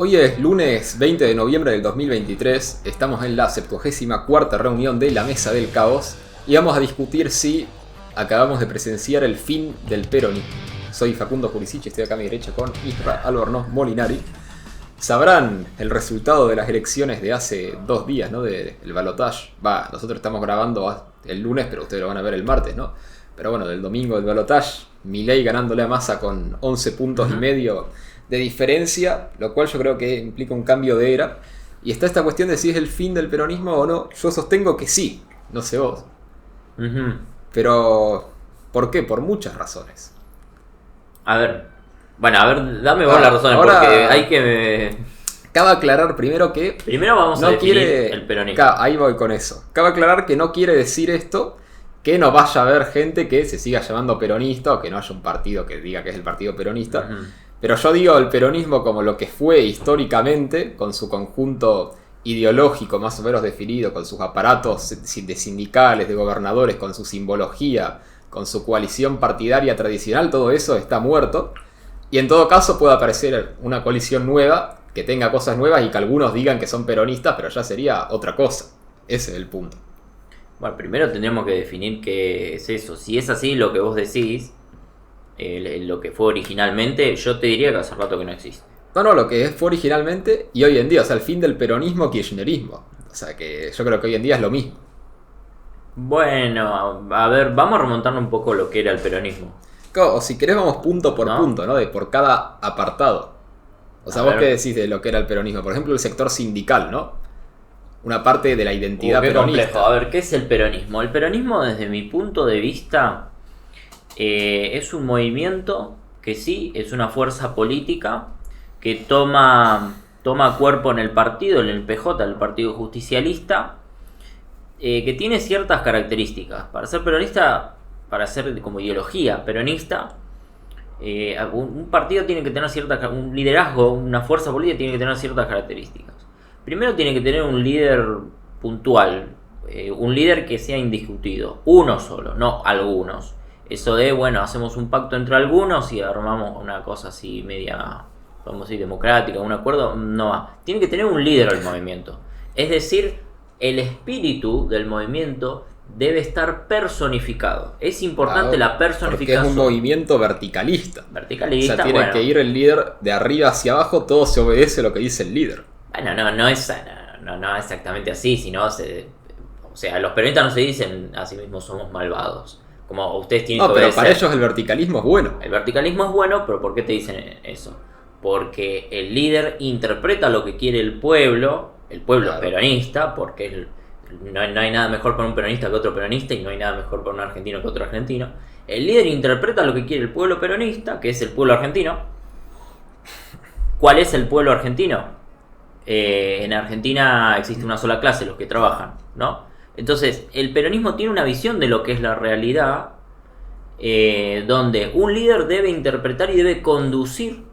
Hoy es lunes 20 de noviembre del 2023, estamos en la 74ª reunión de la Mesa del Caos y vamos a discutir si acabamos de presenciar el fin del peronismo. Soy Facundo Jurisic y estoy acá a mi derecha con Isra Albornoz Molinari. Sabrán el resultado de las elecciones de hace 2 días, ¿no? Del balotaje. Nosotros estamos grabando el lunes, pero ustedes lo van a ver el martes, ¿no? Pero bueno, del domingo del balotaje, Milei ganándole a Massa con 11 puntos y medio de diferencia, lo cual yo creo que implica un cambio de era. Y está esta cuestión de si es el fin del peronismo o no. Yo sostengo que sí, no sé vos. Pero, ¿por qué? Por muchas razones. Dame vos las razones, porque hay que... Cabe aclarar primero que... Primero vamos a definir el peronismo. Ahí voy con eso. Cabe aclarar que no quiere decir esto que no vaya a haber gente que se siga llamando peronista o que no haya un partido que diga que es el partido peronista. Pero yo digo el peronismo como lo que fue históricamente, con su conjunto ideológico más o menos definido, con sus aparatos de sindicales, de gobernadores, con su simbología, con su coalición partidaria tradicional, todo eso está muerto. Y en todo caso puede aparecer una coalición nueva, que tenga cosas nuevas y que algunos digan que son peronistas, pero ya sería otra cosa. Ese es el punto. Bueno, primero tendríamos que definir qué es eso. Si es así lo que vos decís, lo que fue originalmente, yo te diría que hace rato que no existe. No, lo que fue originalmente y hoy en día, o sea, el fin del peronismo, kirchnerismo. O sea, que yo creo que hoy en día es lo mismo. Bueno, a ver, vamos a remontarnos un poco lo que era el peronismo. O si querés vamos punto por punto, ¿no? Por cada apartado. O sea, vos qué decís de lo que era el peronismo. Por ejemplo, el sector sindical, ¿no? Una parte de la identidad peronista. Complejo. A ver, ¿qué es el peronismo? El peronismo, desde mi punto de vista, es un movimiento que sí, es una fuerza política que toma cuerpo en el partido, en el PJ, el Partido Justicialista, que tiene ciertas características. Para ser peronista, para ser como ideología peronista, un partido tiene que tener un liderazgo, una fuerza política tiene que tener ciertas características. Primero tiene que tener un líder puntual, un líder que sea indiscutido, uno solo, no algunos. Eso de, hacemos un pacto entre algunos y armamos una cosa así media, vamos a decir, democrática, un acuerdo, no va. Tiene que tener un líder el movimiento. Es decir, el espíritu del movimiento debe estar personificado. Es importante la personificación. Porque es un movimiento verticalista. Verticalista, o sea, tiene que ir el líder de arriba hacia abajo, todo se obedece a lo que dice el líder. Bueno, no es exactamente así, sino o sea, los peronistas no se dicen a sí mismos somos malvados. Como ustedes tienen que obedecer. Pero para ellos el verticalismo es bueno. El verticalismo es bueno, pero ¿por qué te dicen eso? Porque el líder interpreta lo que quiere el pueblo claro. Peronista, porque no hay nada mejor para un peronista que otro peronista y no hay nada mejor para un argentino que otro argentino. El líder interpreta lo que quiere el pueblo peronista, que es el pueblo argentino. ¿Cuál es el pueblo argentino? En Argentina existe una sola clase, los que trabajan, ¿no? Entonces, el peronismo tiene una visión de lo que es la realidad, donde un líder debe interpretar y debe conducir,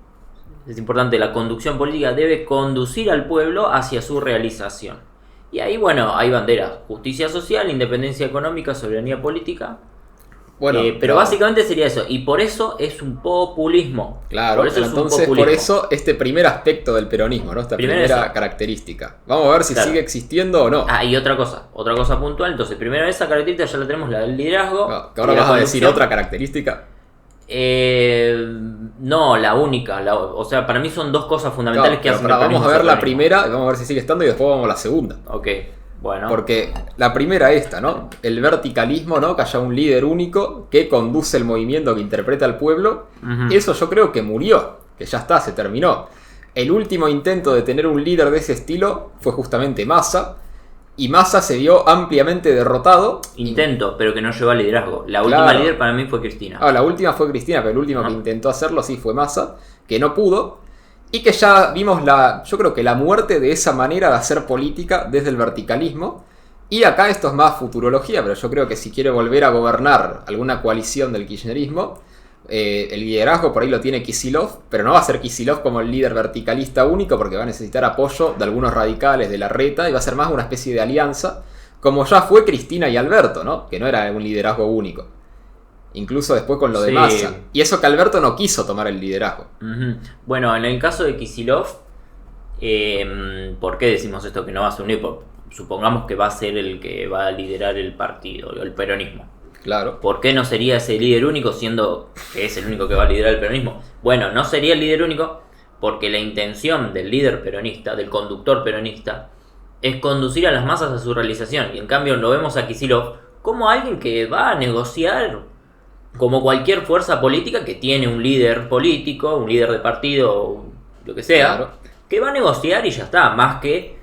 es importante, la conducción política debe conducir al pueblo hacia su realización. Y ahí, hay banderas: justicia social, independencia económica, soberanía política. Pero básicamente sería eso, y por eso es un populismo. Claro, por eso entonces por eso este primer aspecto del peronismo, ¿no? Esta primera característica. Vamos a ver si sigue existiendo o no. Y otra cosa puntual. Entonces, primero esa característica ya la tenemos, la del liderazgo. Que ahora vas a decir otra característica. No, la única. O sea, para mí son dos cosas fundamentales que hacen el peronismo. Vamos a ver la primera, vamos a ver si sigue estando y después vamos a la segunda. Ok. Bueno. Porque la primera ¿no? El verticalismo, ¿no? Que haya un líder único que conduce el movimiento, que interpreta al pueblo. Eso yo creo que murió, que ya está, se terminó. El último intento de tener un líder de ese estilo fue justamente Massa. Y Massa se vio ampliamente derrotado. Pero que no llevó al liderazgo. La última líder para mí fue Cristina. La última fue Cristina, pero el último que intentó hacerlo sí fue Massa, que no pudo. Y que ya vimos yo creo que la muerte de esa manera de hacer política desde el verticalismo. Y acá esto es más futurología, pero yo creo que si quiere volver a gobernar alguna coalición del kirchnerismo, el liderazgo por ahí lo tiene Kicillof, pero no va a ser Kicillof como el líder verticalista único, porque va a necesitar apoyo de algunos radicales de Larreta y va a ser más una especie de alianza, como ya fue Cristina y Alberto, ¿no? Que no era un liderazgo único. Incluso después con lo de Massa. Y eso que Alberto no quiso tomar el liderazgo. Bueno, en el caso de Kicillof, ¿Por qué decimos esto que no va a ser único? Supongamos que va a ser el que va a liderar el partido, el peronismo. Claro. ¿Por qué no sería ese líder único siendo que es el único que va a liderar el peronismo? Bueno, no sería el líder único porque la intención del líder peronista, del conductor peronista, es conducir a las masas a su realización. Y en cambio lo vemos a Kicillof como alguien que va a negociar como cualquier fuerza política que tiene un líder político, un líder de partido, lo que sea, claro, que va a negociar y ya está, más que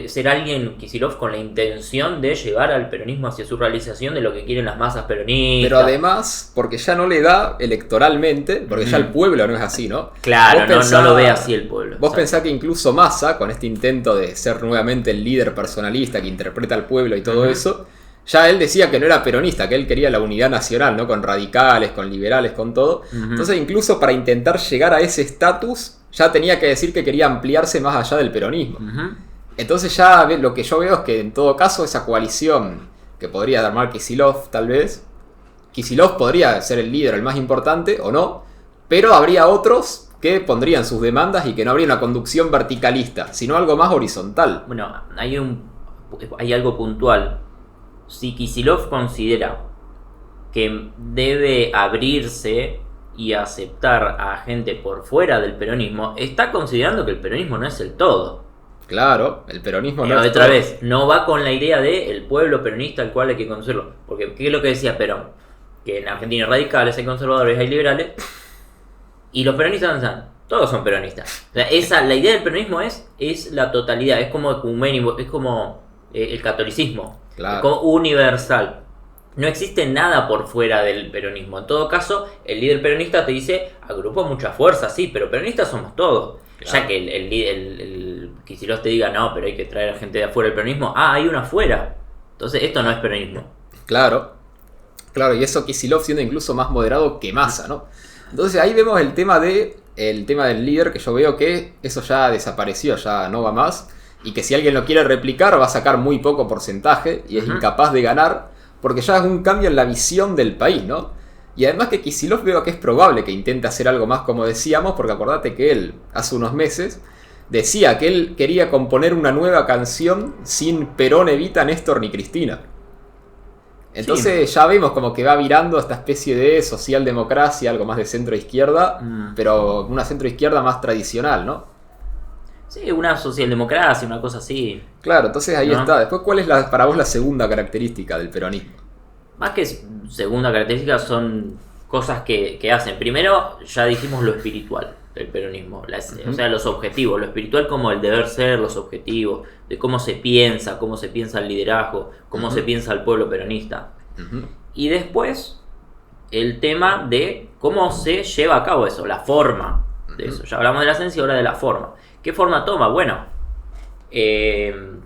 ser alguien, Kicillof, con la intención de llevar al peronismo hacia su realización de lo que quieren las masas peronistas. Pero además, porque ya no le da electoralmente, porque ya el pueblo no es así, ¿no? Claro, no lo ve así el pueblo. Vos pensás que incluso Massa, con este intento de ser nuevamente el líder personalista que interpreta al pueblo y todo eso, ya él decía que no era peronista, que él quería la unidad nacional, ¿no? Con radicales, con liberales, con todo. Entonces, incluso para intentar llegar a ese estatus, ya tenía que decir que quería ampliarse más allá del peronismo. Entonces ya lo que yo veo es que en todo caso esa coalición que podría armar Kicillof tal vez, Kicillof podría ser el líder, el más importante o no, pero habría otros que pondrían sus demandas y que no habría una conducción verticalista, sino algo más horizontal. Bueno, hay algo puntual. Si Kicillof considera que debe abrirse y aceptar a gente por fuera del peronismo, está considerando que el peronismo no es el todo. Claro, el peronismo no es otra todo. Vez, no va con la idea de el pueblo peronista al cual hay que conocerlo. Porque, ¿qué es lo que decía Perón? Que en Argentina hay radicales, hay conservadores, hay liberales, y los peronistas piensan, todos son peronistas. O sea, la idea del peronismo es la totalidad, es como ecuménico, es como el catolicismo, claro, es como universal. No existe nada por fuera del peronismo. En todo caso, el líder peronista te dice, agrupó mucha fuerza, sí, pero peronistas somos todos. Claro. Ya que el Kicillof te diga, no, pero hay que traer a gente de afuera del peronismo. Ah, hay una afuera. Entonces, esto no es peronismo. Claro, y eso Kicillof siendo incluso más moderado que Massa, ¿no? Entonces ahí vemos el tema del líder, que yo veo que eso ya desapareció, ya no va más. Y que si alguien lo quiere replicar, va a sacar muy poco porcentaje y es incapaz de ganar. Porque ya es un cambio en la visión del país, ¿no? Y además que Kicillof veo que es probable que intente hacer algo más, como decíamos, porque acordate que él, hace unos meses, decía que él quería componer una nueva canción sin Perón, Evita, Néstor ni Cristina. Entonces ya vemos como que va virando esta especie de socialdemocracia, algo más de centro-izquierda, pero una centro-izquierda más tradicional, ¿no? Sí, una socialdemocracia, una cosa así. Claro, entonces ahí está. Después, ¿cuál es para vos la segunda característica del peronismo? Más que segunda característica son cosas que hacen. Primero, ya dijimos lo espiritual del peronismo. O sea, los objetivos. Lo espiritual como el deber ser, los objetivos, de cómo se piensa el liderazgo, cómo se piensa el pueblo peronista. Y después, el tema de cómo se lleva a cabo eso, la forma de eso. Ya hablamos de la esencia, ahora de la forma. ¿Qué forma toma? Bueno,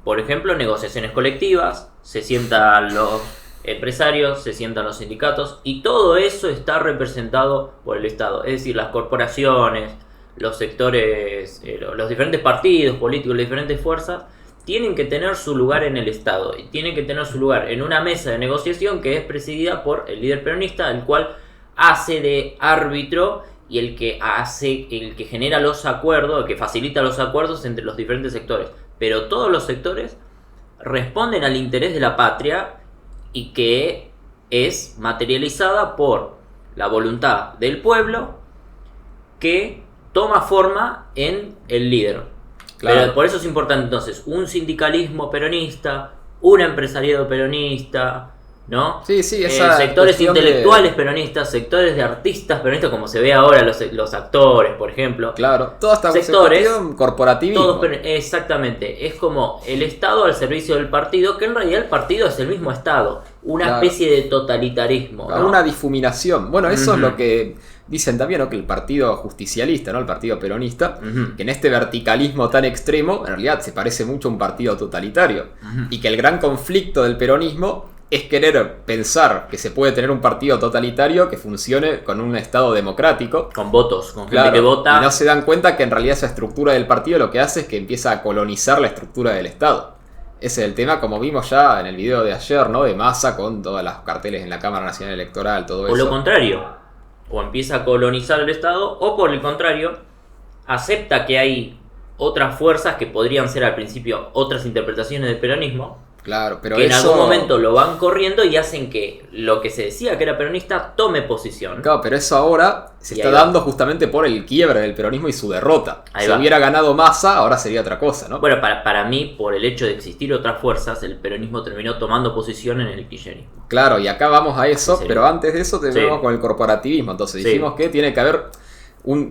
por ejemplo, negociaciones colectivas, se sientan los empresarios, se sientan los sindicatos y todo eso está representado por el Estado. Es decir, las corporaciones, los sectores, los diferentes partidos políticos, las diferentes fuerzas, tienen que tener su lugar en el Estado y tienen que tener su lugar en una mesa de negociación que es presidida por el líder peronista, el cual hace de árbitro y el que genera los acuerdos, el que facilita los acuerdos entre los diferentes sectores. Pero todos los sectores responden al interés de la patria y que es materializada por la voluntad del pueblo que toma forma en el líder. Claro. Pero por eso es importante entonces un sindicalismo peronista, un empresariado peronista, ¿no? Sí, sectores intelectuales peronistas, sectores de artistas peronistas, como se ve ahora los actores, por ejemplo. Claro, toda esta cuestión corporativismo. Exactamente, es como el Estado al servicio del partido, que en realidad el partido es el mismo Estado, una especie de totalitarismo, ¿no? Una difuminación. Bueno, eso es lo que dicen también, ¿no? Que el partido justicialista, ¿no? El partido peronista, que en este verticalismo tan extremo, en realidad se parece mucho a un partido totalitario. Y que el gran conflicto del peronismo es querer pensar que se puede tener un partido totalitario que funcione con un Estado democrático. Con votos, con gente que vota. Y no se dan cuenta que en realidad esa estructura del partido lo que hace es que empieza a colonizar la estructura del Estado. Ese es el tema, como vimos ya en el video de ayer, ¿no? De Massa con todas las carteles en la Cámara Nacional Electoral, todo eso. O lo contrario, o empieza a colonizar el Estado, o por el contrario, acepta que hay otras fuerzas que podrían ser al principio otras interpretaciones del peronismo, Claro, pero que en eso... algún momento lo van corriendo y hacen que lo que se decía que era peronista tome posición. Claro, pero eso ahora se Y está ahí va. dando justamente por el quiebre del peronismo y su derrota. Ahí Si va. hubiera ganado Massa, ahora sería otra cosa, ¿no? Bueno, para mí, por el hecho de existir otras fuerzas, el peronismo terminó tomando posición en el kirchnerismo. Claro, y acá vamos a eso, Sí, pero antes de eso tenemos Sí. con el corporativismo. Entonces Sí. dijimos que tiene que haber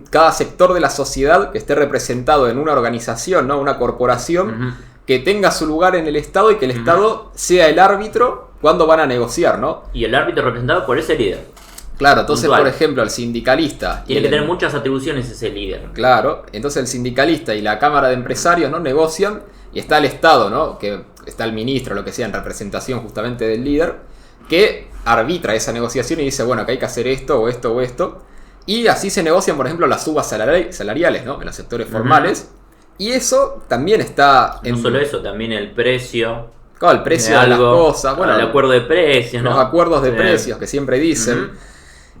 cada sector de la sociedad que esté representado en una organización, ¿no? Una corporación, Ujú. que tenga su lugar en el Estado y que el Estado sea el árbitro cuando van a negociar, ¿no? Y el árbitro representado por ese líder. Claro, entonces, Puntual. por ejemplo, el sindicalista... Tiene y que el- tener muchas atribuciones ese líder. Claro, entonces el sindicalista y la Cámara de Empresarios, ¿no? Negocian y está el Estado, ¿no? Que está el ministro, lo que sea, en representación justamente del líder, que arbitra esa negociación y dice, bueno, que hay que hacer esto o esto o esto. Y así se negocian, por ejemplo, las subas salariales, ¿no? En los sectores formales. Y eso también está en... No solo eso, también el precio. Claro, el precio de de las algo, cosas, bueno, el acuerdo de precios, los ¿no? acuerdos de Sí. precios que siempre dicen. Ujú.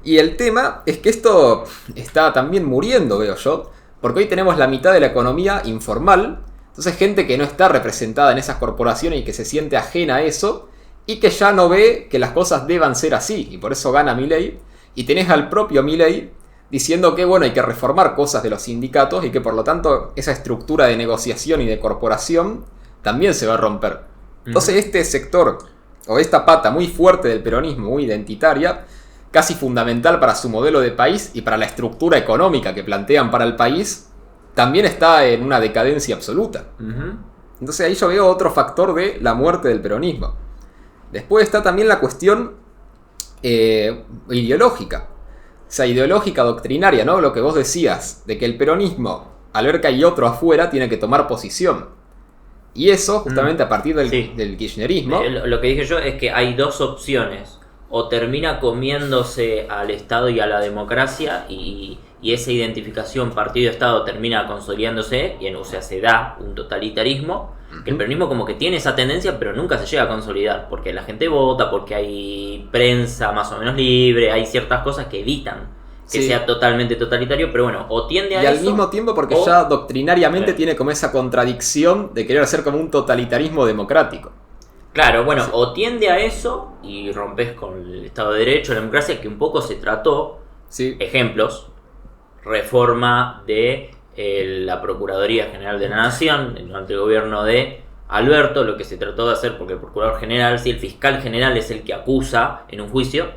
Y el tema es que esto está también muriendo, veo yo, porque hoy tenemos la mitad de la economía informal, entonces gente que no está representada en esas corporaciones y que se siente ajena a eso, y que ya no ve que las cosas deban ser así, y por eso gana Milei, y tenés al propio Milei diciendo que bueno, hay que reformar cosas de los sindicatos y que por lo tanto esa estructura de negociación y de corporación también se va a romper. Entonces este sector, o esta pata muy fuerte del peronismo, muy identitaria, casi fundamental para su modelo de país y para la estructura económica que plantean para el país, también está en una decadencia absoluta. Ujú. Entonces ahí yo veo otro factor de la muerte del peronismo. Después está también la cuestión ideológica. O sea, ideológica, doctrinaria, ¿no? Lo que vos decías, de que el peronismo, al ver que hay otro afuera, tiene que tomar posición. Y eso, justamente a partir del, Sí. del kirchnerismo... Lo que dije yo es que hay dos opciones. O termina comiéndose al Estado y a la democracia y esa identificación partido-Estado termina consolidándose, o sea, se da un totalitarismo, que el peronismo como que tiene esa tendencia, pero nunca se llega a consolidar, porque la gente vota, porque hay prensa más o menos libre, hay ciertas cosas que evitan que Sí. sea totalmente totalitario, pero bueno, o tiende a Y eso... al mismo tiempo porque o- ya doctrinariamente Claro. tiene como esa contradicción de querer ser como un totalitarismo democrático. Claro, bueno, Sí. o tiende a eso y rompes con el Estado de Derecho, la democracia, que un poco se trató, Sí, ejemplos, reforma de la Procuraduría General de la Nación durante el gobierno de Alberto, lo que se trató de hacer, porque el Procurador General, si el Fiscal General es el que acusa en un juicio,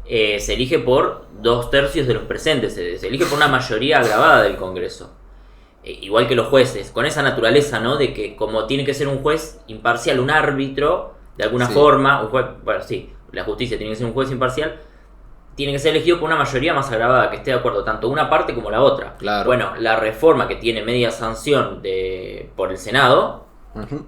se elige por 2/3 de los presentes, se elige por una mayoría agravada del Congreso. Igual que los jueces, con esa naturaleza, ¿no? De que como tiene que ser un juez imparcial, un árbitro, de alguna Sí. forma, un juez, bueno, sí, la justicia tiene que ser un juez imparcial, tiene que ser elegido por una mayoría más agravada, que esté de acuerdo tanto una parte como la otra. Claro. Bueno, la reforma que tiene media sanción por el Senado ujú,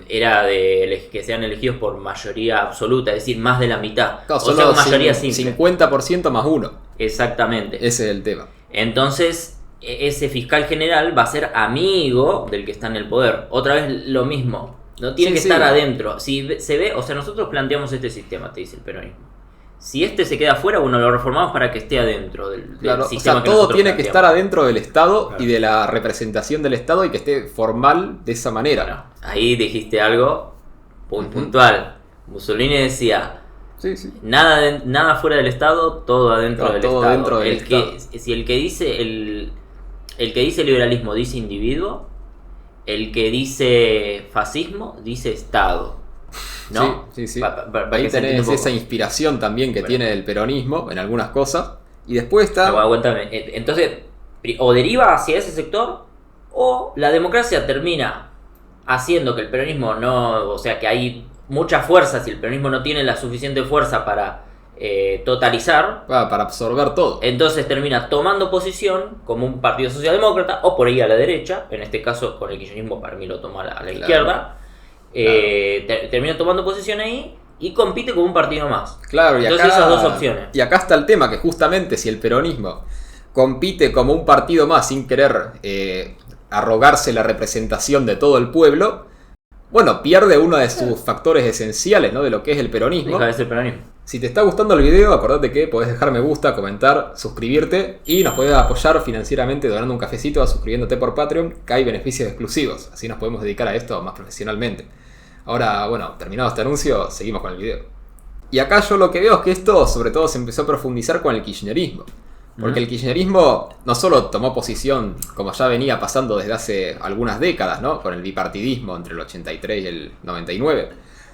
era de que sean elegidos por mayoría absoluta, es decir, más de la mitad. claro, O sea, solo con mayoría simple. 50% más uno. Exactamente. Ese es el tema. Entonces, ese fiscal general va a ser amigo del que está en el poder. Otra vez lo mismo. No tiene Sí, que sí. estar adentro. Si se ve, o sea, nosotros planteamos este sistema, te dice el peronismo. Si este se queda afuera, bueno, lo reformamos para que esté adentro del Claro, o sistema sea, que todo nosotros tiene que estar planteamos. adentro del Estado Claro. y de la representación del Estado y que esté formal de esa manera. Bueno, ahí dijiste algo muy Ujú. puntual. Mussolini decía, Sí, sí. nada fuera del Estado, todo adentro Claro, del todo Estado. dentro del Si el que dice el que dice liberalismo dice individuo, el que dice fascismo dice Estado. ¿No? Sí, sí, sí. Para Ahí que se entienda tenés un poco. esa inspiración también que Bueno. tiene el peronismo en algunas cosas. Y después está... Pero aguántame. Entonces, o deriva hacia ese sector, o la democracia termina haciendo que el peronismo no. O sea, que hay muchas fuerzas y el peronismo no tiene la suficiente fuerza para totalizar. para absorber todo. Entonces termina tomando posición como un partido socialdemócrata, o por ahí a la derecha. En este caso, con el kirchnerismo, para mí lo toma a la izquierda. Termina tomando posición ahí y compite como un partido más. Claro, y Entonces acá, esas dos opciones. Y acá está el tema, que justamente si el peronismo compite como un partido más sin querer arrogarse la representación de todo el pueblo, bueno, pierde uno de sus factores esenciales, ¿no? De lo que es el peronismo. Deja de ser peronismo. Si te está gustando el video, acordate que podés dejar me gusta, comentar, suscribirte y nos podés apoyar financieramente donando un cafecito o suscribiéndote por Patreon, que hay beneficios exclusivos. Así nos podemos dedicar a esto más profesionalmente. Ahora, bueno, terminado este anuncio, seguimos con el video. Y acá yo lo que veo es que esto sobre todo se empezó a profundizar con el kirchnerismo. Porque el kirchnerismo no solo tomó posición, como ya venía pasando desde hace algunas décadas, ¿no? Con el bipartidismo entre el 83 y el 99,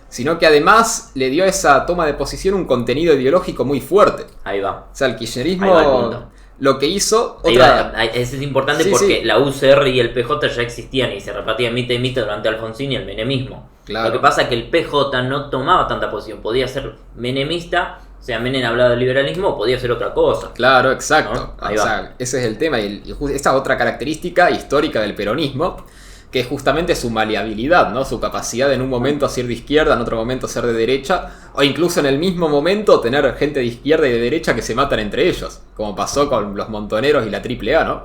sino que además le dio a esa toma de posición un contenido ideológico muy fuerte. Ahí va. O sea, el kirchnerismo lo que hizo... Eso es importante porque la UCR y el PJ ya existían y se repartían mitad y mitad durante Alfonsín y el menemismo. Claro. Lo que pasa es que el PJ no tomaba tanta posición, podía ser menemista. O sea, Menem hablaba del liberalismo o podía ser otra cosa. Claro, exacto. ¿No? O sea, ese es el tema. Y esa otra característica histórica del peronismo, que es justamente su maleabilidad, ¿no? Su capacidad de en un momento ser de izquierda, en otro momento ser de derecha, o incluso en el mismo momento tener gente de izquierda y de derecha que se matan entre ellos, como pasó con los montoneros y la AAA, ¿no?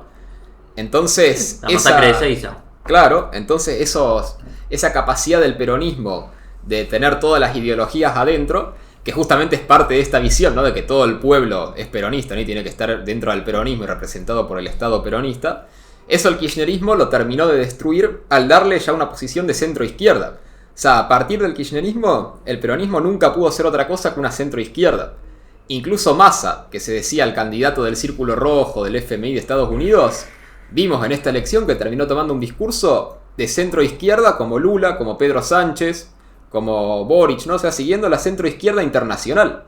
Entonces... La masacre de Seiza. Claro, entonces esa capacidad del peronismo de tener todas las ideologías adentro, que justamente es parte de esta visión, ¿no? De que todo el pueblo es peronista, ¿no? Y tiene que estar dentro del peronismo y representado por el Estado peronista. Eso el kirchnerismo lo terminó de destruir al darle ya una posición de centro-izquierda. O sea, a partir del kirchnerismo, el peronismo nunca pudo ser otra cosa que una centro-izquierda. Incluso Massa, que se decía el candidato del Círculo Rojo, del FMI de Estados Unidos, vimos en esta elección que terminó tomando un discurso de centro-izquierda como Lula, como Pedro Sánchez, como Boric, ¿no? O sea, siguiendo la centroizquierda internacional.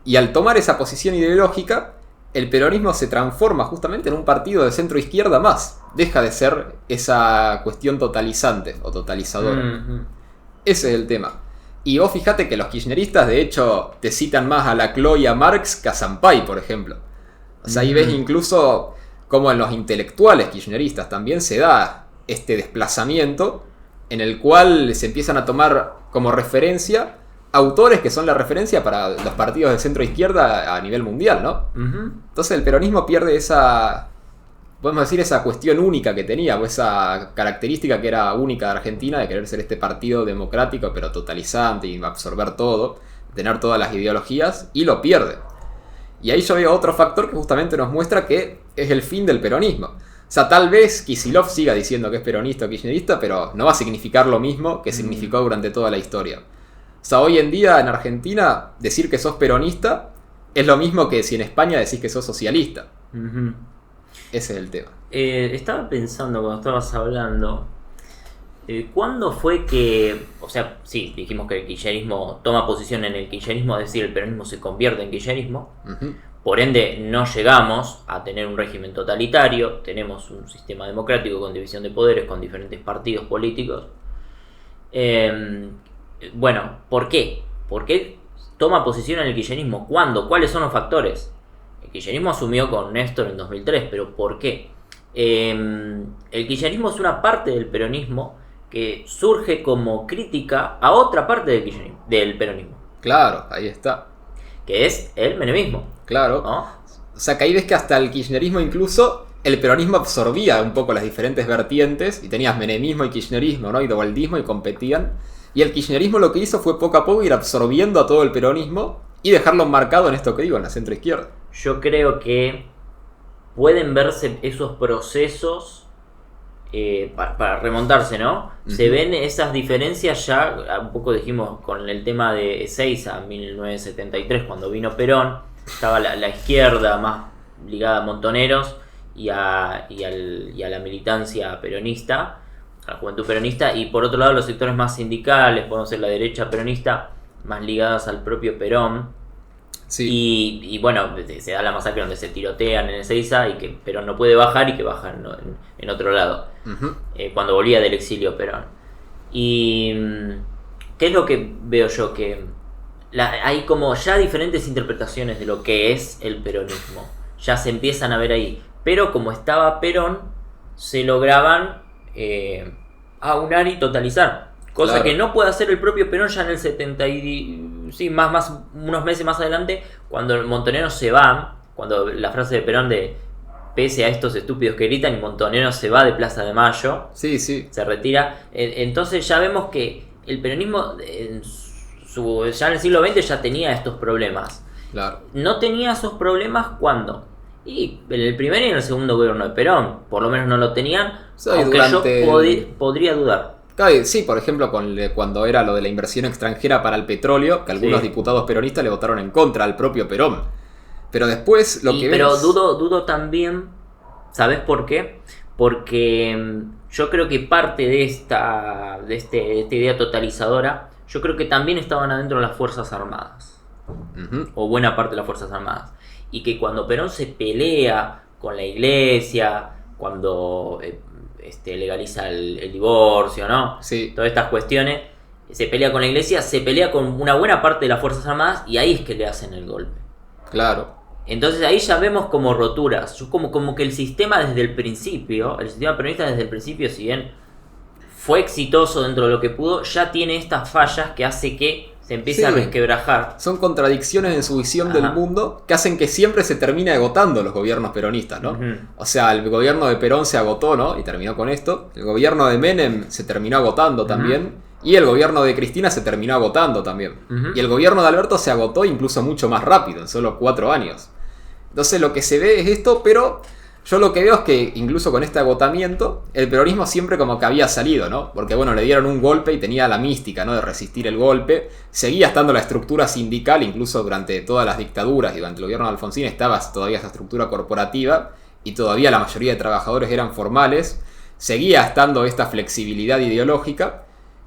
Y al tomar esa posición ideológica, el peronismo se transforma justamente en un partido de centroizquierda más. Deja de ser esa cuestión totalizante o totalizadora. Ese es el tema. Y vos fijate que los kirchneristas, de hecho, te citan más a Laclau y a Marx que a Sampaio, por ejemplo. O sea, ahí ves incluso como en los intelectuales kirchneristas también se da este desplazamiento en el cual se empiezan a tomar como referencia autores que son la referencia para los partidos de centro izquierda a nivel mundial, ¿no? Entonces el peronismo pierde esa, podemos decir, esa cuestión única que tenía, o esa característica que era única de Argentina, de querer ser este partido democrático pero totalizante y absorber todo, tener todas las ideologías, y lo pierde. Y ahí yo veo otro factor que justamente nos muestra que es el fin del peronismo. O sea, tal vez Kicillof siga diciendo que es peronista o kirchnerista, pero no va a significar lo mismo que significó durante toda la historia. O sea, hoy en día en Argentina decir que sos peronista es lo mismo que si en España decís que sos socialista. Ese es el tema. Estaba pensando cuando estabas hablando, ¿cuándo fue que, o sea, sí, dijimos que el kirchnerismo toma posición en el kirchnerismo, es decir, el peronismo se convierte en kirchnerismo? Por ende, no llegamos a tener un régimen totalitario, tenemos un sistema democrático con división de poderes, con diferentes partidos políticos. Bueno, ¿por qué? ¿Por qué toma posición en el kirchnerismo? ¿Cuándo? ¿Cuáles son los factores? El kirchnerismo asumió con Néstor en 2003, pero ¿por qué? El kirchnerismo es una parte del peronismo que surge como crítica a otra parte del peronismo. Claro, ahí está. Que es el menemismo. Claro. ¿No? O sea, que ahí ves que hasta el kirchnerismo incluso, el peronismo absorbía un poco las diferentes vertientes, y tenías menemismo y kirchnerismo, ¿no? Y dobaldismo, y competían. Y el kirchnerismo lo que hizo fue poco a poco ir absorbiendo a todo el peronismo y dejarlo marcado en esto que digo, en la centroizquierda. Yo creo que pueden verse esos procesos para remontarse, ¿no? Se ven esas diferencias ya, un poco dijimos con el tema de Ezeiza en 1973, cuando vino Perón, estaba la izquierda más ligada a Montoneros y a la militancia peronista, a la juventud peronista, y por otro lado los sectores más sindicales, podemos ser la derecha peronista, más ligadas al propio Perón. Sí. Y bueno, se da la masacre donde se tirotean en Ezeiza y que Perón no puede bajar y que bajan en otro lado, cuando volvía del exilio Perón. Y ¿qué es lo que veo yo? Que hay como ya diferentes interpretaciones de lo que es el peronismo, ya se empiezan a ver ahí, pero como estaba Perón se lograban aunar y totalizar, cosa claro, que no puede hacer el propio Perón ya en el 70 sí, más unos meses más adelante, cuando el Montonero se va, cuando la frase de Perón de pese a estos estúpidos que gritan, y Montonero se va de Plaza de Mayo, sí, se retira, entonces ya vemos que el peronismo en ya en el siglo XX ya tenía estos problemas. Claro. No tenía esos problemas ¿cuándo? Y en el primer y en el segundo gobierno de Perón, por lo menos no lo tenían, Sí, aunque durante yo el- podría dudar. Claro, sí, por ejemplo, cuando era lo de la inversión extranjera para el petróleo, que algunos Sí. diputados peronistas le votaron en contra al propio Perón. Pero después lo que Pero ves... dudo también, ¿sabes por qué? Porque yo creo que parte de esta idea totalizadora, yo creo que también estaban adentro las Fuerzas Armadas, Ujú. o buena parte de las Fuerzas Armadas. Y que cuando Perón se pelea con la iglesia, cuando legaliza el divorcio, ¿no? Sí, Todas estas cuestiones, se pelea con la iglesia, se pelea con una buena parte de las Fuerzas Armadas y ahí es que le hacen el golpe. claro. Entonces ahí ya vemos como roturas. Yo como que el sistema desde el principio, el sistema peronista desde el principio, si bien fue exitoso dentro de lo que pudo, ya tiene estas fallas que hace que se empiece a Sí. resquebrajar. Son contradicciones en su visión Ajá. del mundo que hacen que siempre se termine agotando los gobiernos peronistas, ¿no? Ujú. O sea, el gobierno de Perón se agotó, ¿no? Y terminó con esto. El gobierno de Menem se terminó agotando también. Y el gobierno de Cristina se terminó agotando también. Ujú. Y el gobierno de Alberto se agotó incluso mucho más rápido, en solo 4 años. Entonces lo que se ve es esto, pero yo lo que veo es que incluso con este agotamiento, el peronismo siempre como que había salido, ¿no? Porque bueno, le dieron un golpe y tenía la mística, ¿no? De resistir el golpe. Seguía estando la estructura sindical, incluso durante todas las dictaduras y durante el gobierno de Alfonsín estaba todavía esa estructura corporativa y todavía la mayoría de trabajadores eran formales. Seguía estando esta flexibilidad ideológica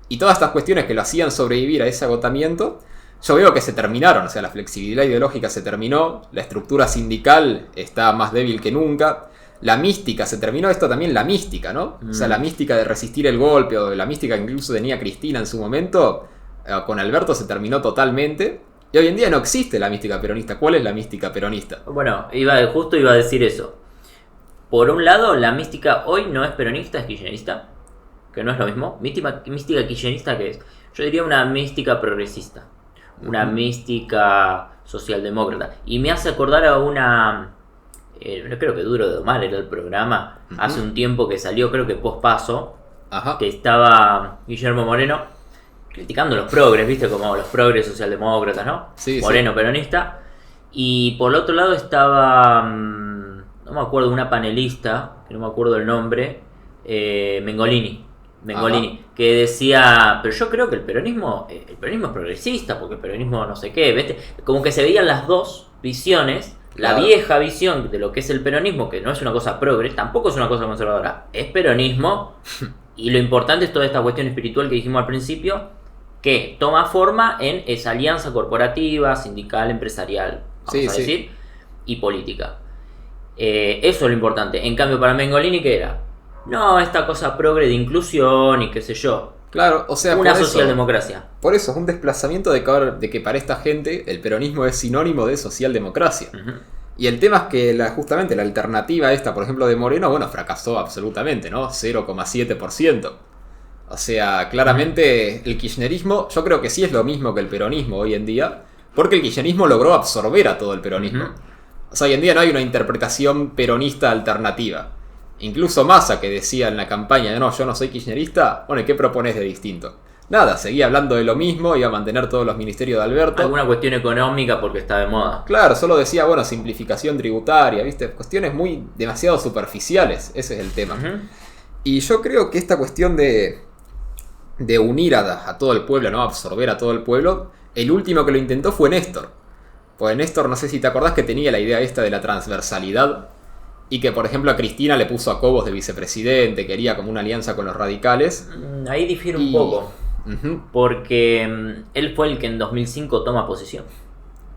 y todas estas cuestiones que lo hacían sobrevivir a ese agotamiento. Yo veo que se terminaron, o sea, la flexibilidad ideológica se terminó, la estructura sindical está más débil que nunca, la mística se terminó, esto también la mística, ¿no? O sea, la mística de resistir el golpe o la mística que incluso tenía Cristina en su momento, con Alberto se terminó totalmente. Y hoy en día no existe la mística peronista. ¿Cuál es la mística peronista? Bueno, justo iba a decir eso. Por un lado, la mística hoy no es peronista, es kirchnerista, que no es lo mismo. Mística kirchnerista, ¿qué es? Yo diría una mística progresista, una mística socialdemócrata. Y me hace acordar a una... no creo que Duro de Domar era el programa, hace un tiempo que salió, creo que post-paso, Ajá. que estaba Guillermo Moreno criticando los progres, ¿viste? Como los progres socialdemócratas, ¿no? Sí, Moreno peronista. Y por el otro lado estaba... no me acuerdo, una panelista, que no me acuerdo el nombre, Mengolini, que decía, pero yo creo que el peronismo es progresista, porque el peronismo no sé qué, ¿viste? Como que se veían las dos visiones, la Claro. vieja visión de lo que es el peronismo, que no es una cosa progre, tampoco es una cosa conservadora, es peronismo, y lo importante es toda esta cuestión espiritual que dijimos al principio, que toma forma en esa alianza corporativa, sindical, empresarial, vamos a decir, y política. Eso es lo importante. En cambio, para Mengolini, ¿qué era? No, esta cosa progre de inclusión y qué sé yo. Claro, o sea, Una por eso- socialdemocracia. Por eso es un desplazamiento de que para esta gente el peronismo es sinónimo de socialdemocracia. Ujú. Y el tema es que justamente la alternativa esta, por ejemplo, de Moreno, bueno, fracasó absolutamente, ¿no? 0,7%. O sea, claramente el kirchnerismo, yo creo que sí es lo mismo que el peronismo hoy en día, porque el kirchnerismo logró absorber a todo el peronismo. Ujú. O sea, hoy en día no hay una interpretación peronista alternativa. Incluso Massa, que decía en la campaña, no, yo no soy kirchnerista, bueno, ¿y qué propones de distinto? Nada, seguía hablando de lo mismo, iba a mantener todos los ministerios de Alberto. Alguna cuestión económica porque está de moda. Claro, solo decía, bueno, simplificación tributaria, ¿viste? Cuestiones demasiado superficiales, ese es el tema. Ujú. Y yo creo que esta cuestión de unir a todo el pueblo, ¿no? Absorber a todo el pueblo, el último que lo intentó fue Néstor. Pues Néstor, no sé si te acordás que tenía la idea esta de la transversalidad y que, por ejemplo, a Cristina le puso a Cobos de vicepresidente, quería como una alianza con los radicales. Ahí difiere un Y- poco. Ujú. Porque él fue el que en 2005 toma posición.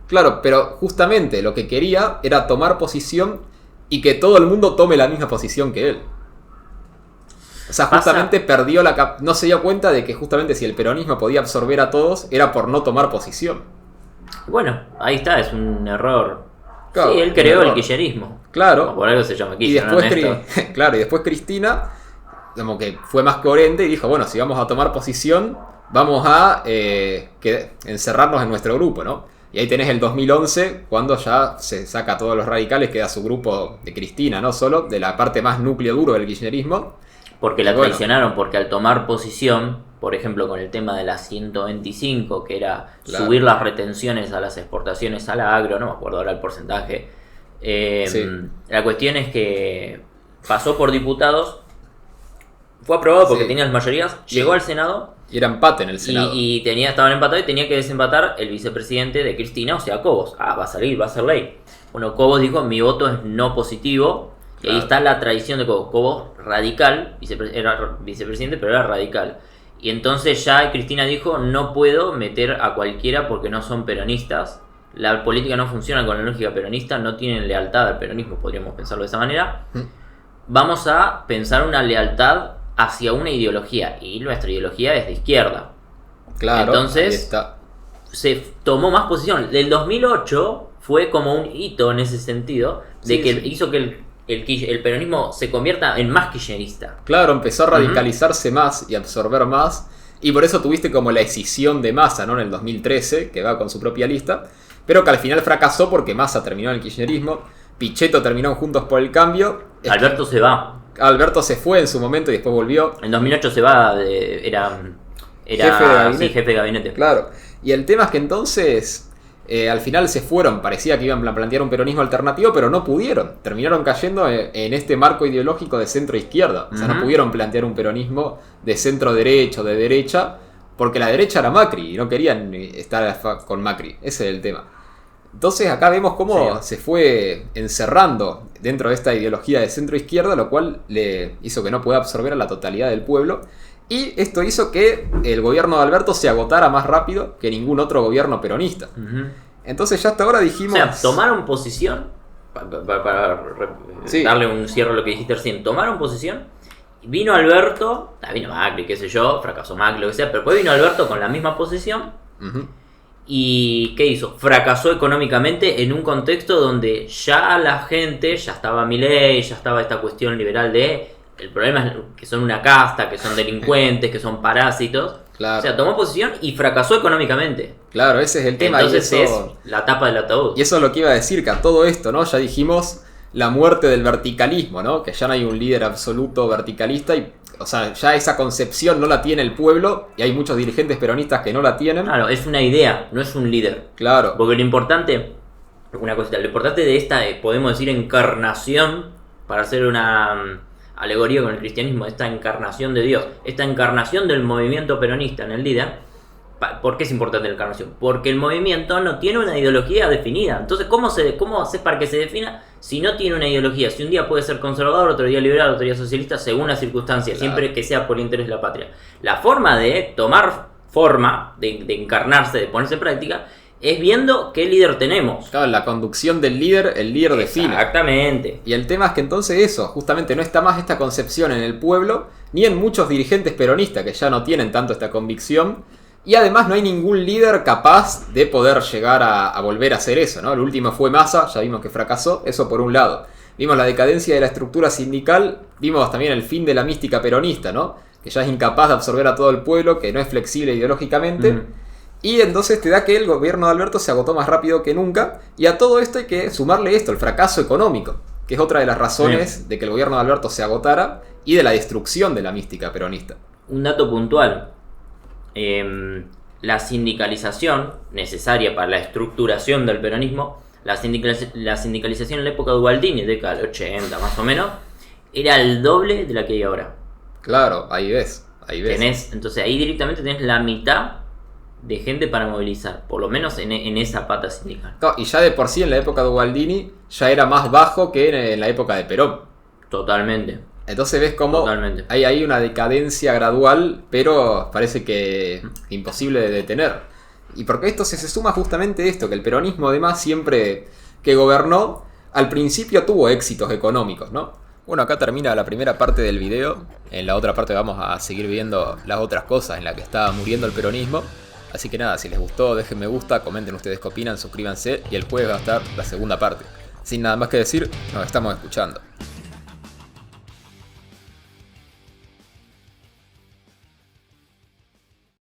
Claro, pero justamente lo que quería era tomar posición y que todo el mundo tome la misma posición que él. O sea, justamente perdió no se dio cuenta de que justamente si el peronismo podía absorber a todos era por no tomar posición. Bueno, ahí está, es un error. Claro, sí, él un creó el error. kirchnerismo. Claro. Por algo se llama Y Kirchner, después, no Néstor. claro, y después Cristina como que fue más coherente y dijo, bueno, si vamos a tomar posición, vamos a encerrarnos en nuestro grupo, ¿no? Y ahí tenés el 2011, cuando ya se saca a todos los radicales, queda su grupo de Cristina, ¿no? Solo de la parte más núcleo duro del kirchnerismo. Porque la Bueno. traicionaron, porque al tomar posición por ejemplo, con el tema de la 125, que era Claro. subir las retenciones a las exportaciones a la agro, no me acuerdo ahora el porcentaje. Sí. La cuestión es que pasó por diputados, fue aprobado porque Sí. tenía las mayorías, llegó al Senado Y era empate en el Senado. y estaban empatados y tenía que desempatar el vicepresidente de Cristina, o sea, Cobos. Va a salir, va a ser ley. Bueno, Cobos dijo, mi voto es no positivo. Y ahí Claro. está la tradición de Cobos. Cobos radical, era vicepresidente, pero era radical. Y entonces ya Cristina dijo, no puedo meter a cualquiera porque no son peronistas. La política no funciona con la lógica peronista, no tienen lealtad al peronismo, podríamos pensarlo de esa manera. Vamos a pensar una lealtad hacia una ideología, y nuestra ideología es de izquierda. Claro, Entonces, ahí está. Se tomó más posición. Del 2008 fue como un hito en ese sentido, de Sí, que sí. hizo que el peronismo se convierta en más kirchnerista. Claro, empezó a radicalizarse más y absorber más. Y por eso tuviste como la escisión de Massa, ¿no? En el 2013, que va con su propia lista. Pero que al final fracasó porque Massa terminó en el kirchnerismo. Pichetto terminó en Juntos por el Cambio. Alberto se va. Alberto se fue en su momento y después volvió. En 2008 se va, era Jefe de gabinete. sí, jefe de gabinete. Claro. Y el tema es que entonces al final se fueron. Parecía que iban a plantear un peronismo alternativo, pero no pudieron. Terminaron cayendo en este marco ideológico de centro-izquierda. O sea, no Ujú. pudieron plantear un peronismo de centro-derecho, de derecha, porque la derecha era Macri y no querían estar con Macri. Ese es el tema. Entonces acá vemos cómo Sí. se fue encerrando dentro de esta ideología de centro-izquierda, lo cual le hizo que no pueda absorber a la totalidad del pueblo. Y esto hizo que el gobierno de Alberto se agotara más rápido que ningún otro gobierno peronista. Ujú. Entonces ya hasta ahora O dijimos... sea, tomaron posición, Sí. darle un cierre a lo que dijiste recién, tomaron posición, vino Alberto, vino Macri, qué sé yo, fracasó Macri, lo que sea, pero después vino Alberto con la misma posición. Ujú. ¿Y qué hizo? Fracasó económicamente en un contexto donde ya la gente, ya estaba Milei, ya estaba esta cuestión liberal de... El problema es que son una casta, que son delincuentes, que son parásitos. Claro, O sea, tomó posición y fracasó económicamente. claro, ese es el tema. Entonces y eso, es la tapa del ataúd. y eso es lo que iba a decir, que a todo esto, ¿no? Ya dijimos la muerte del verticalismo, ¿no? Que ya no hay un líder absoluto verticalista y... O sea, ya esa concepción no la tiene el pueblo y hay muchos dirigentes peronistas que no la tienen. Claro, es una idea, no es un líder. Claro, Porque lo importante, una cosita, lo importante de esta, podemos decir, encarnación, para hacer una alegoría con el cristianismo, esta encarnación de Dios, esta encarnación del movimiento peronista en el líder. ¿Por qué es importante la encarnación? Porque el movimiento no tiene una ideología definida. Entonces, ¿cómo haces para que se defina si no tiene una ideología? Si un día puede ser conservador, otro día liberal, otro día socialista, según las circunstancias, Claro. siempre que sea por el interés de la patria. La forma de tomar forma, de encarnarse, de ponerse en práctica, es viendo qué líder tenemos. claro, la conducción del líder, el líder define. Exactamente. Y el tema es que entonces eso, justamente no está más esta concepción en el pueblo, ni en muchos dirigentes peronistas que ya no tienen tanto esta convicción. Y además no hay ningún líder capaz de poder llegar a volver a hacer eso, ¿no? El último fue Massa, ya vimos que fracasó, eso por un lado. Vimos la decadencia de la estructura sindical, vimos también el fin de la mística peronista, ¿no? Que ya es incapaz de absorber a todo el pueblo, que no es flexible ideológicamente. Mm. Y entonces te da que el gobierno de Alberto se agotó más rápido que nunca. Y a todo esto hay que sumarle esto, el fracaso económico, que es otra de las razones de que el gobierno de Alberto se agotara y de la destrucción de la mística peronista. Un dato puntual. La sindicalización necesaria para la estructuración del peronismo, la sindicalización en la época de Ubaldini, década del 80 más o menos, era el doble de la que hay ahora. Claro, ahí ves. Entonces ahí directamente tenés la mitad de gente para movilizar, por lo menos en esa pata sindical. No, y ya de por sí en la época de Ubaldini ya era más bajo que en la época de Perón. Totalmente. Entonces ves cómo Totalmente. hay ahí una decadencia gradual, pero parece que imposible de detener. Y porque esto se suma justamente esto, que el peronismo además siempre que gobernó, al principio tuvo éxitos económicos, ¿no? Bueno, acá termina la primera parte del video. En la otra parte vamos a seguir viendo las otras cosas en las que está muriendo el peronismo. Así que nada, si les gustó, dejen me gusta, comenten ustedes qué opinan, suscríbanse y el jueves va a estar la segunda parte. Sin nada más que decir, nos estamos escuchando.